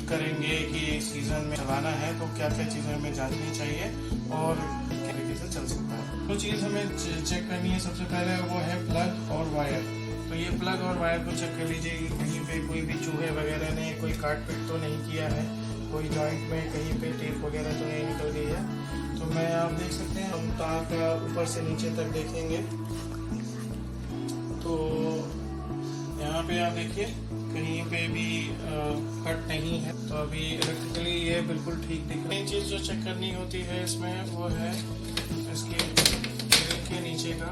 करेंगे कि सीज़न में चलाना है तो क्या क्या चीज़ें हमें जांचनी चाहिए और क्या तरीके से चल सकता है। जो चीज़ हमें चेक करनी है सबसे पहले वो है प्लग और वायर। तो ये प्लग और वायर को चेक कर लीजिए कि कहीं पे कोई भी चूहे वगैरह ने कोई काट पीट तो नहीं किया है, कोई जॉइंट में कहीं पे टेप वगैरह तो नहीं निकल गई है। तो मैं आप देख सकते हैं हम तार का ऊपर से नीचे तक देखेंगे तो यहाँ पे आप देखिए कहीं पे भी कट नहीं है। तो अभी इलेक्ट्रिकली ये बिल्कुल ठीक दिख रहा है। चीज़ जो चेक करनी होती है इसमें वो है इसके ग्रिल के नीचे का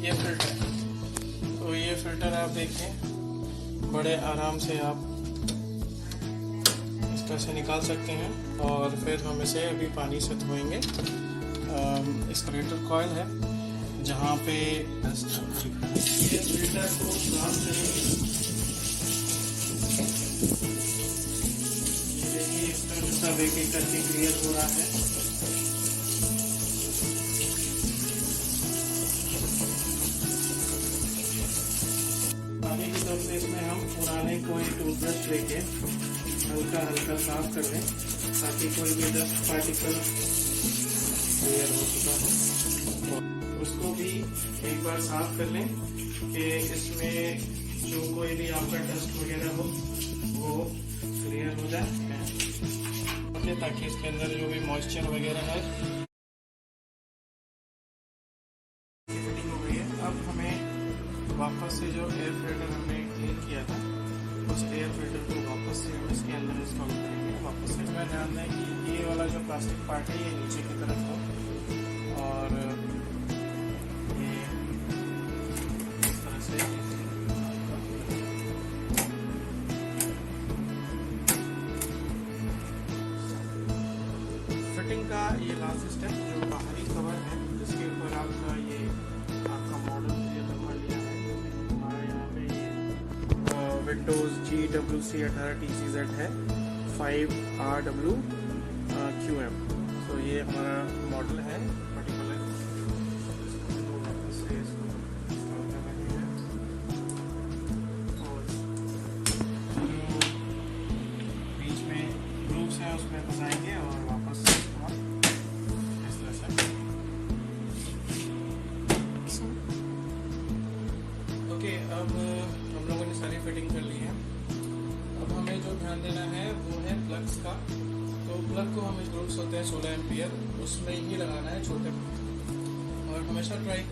ये फिल्टर। तो ये फिल्टर आप देखें बड़े आराम से आप इस तरह से निकाल सकते हैं और फिर हम इसे अभी पानी से धोएंगे। इसका कॉइल है जहाँ पे ये फिल्टर को साफ करेंगे। देखिए इस तरह सब एक एक करके क्लियर हो रहा है। आगे की तरफ से इसमें हम पुराने कोई टूथब्रश लेके हल्का हल्का साफ कर लें ताकि कोई भी डस्ट पार्टिकल क्लियर हो चुका है। उसको भी एक बार साफ कर लें कि इसमें जो कोई भी आपका डस्ट वगैरह हो वो क्लियर हो जाए ताकि इसके अंदर जो भी मॉइस्चर वगैरह है फिटिंग हो गई है। अब हमें वापस से जो एयर फिल्टर हमने क्लीन किया था उस एयर फिल्टर को वापस से हम इसके अंदर इंस्टॉल करेंगे। वापस से मैं ध्यान दें कि ये वाला जो प्लास्टिक पार्ट है ये नीचे की तरफ हो और फिटिंग का ये लास्ट स्टेप जो बाहरी कवर है जिसके ऊपर आपका ये आपका मॉडल नंबर लिया है। हमारे यहाँ पे ये विंडोज़ GWC 18TCZ है 5RWQM। तो ये हमारा मॉडल है पर्टिकुलर। बीच में ग्रूव्स हैं उसमें फंसाएंगे और वापस इस तरह से। ओके, अब हम लोगों ने सारी फिटिंग कर ली है। अब हमें जो ध्यान देना है वो है प्लग्स का। तो प्लग को हमें ग्रूव्स होते हैं 16 एम्पियर उसमें ही लगाना है छोटे और हमेशा ट्राई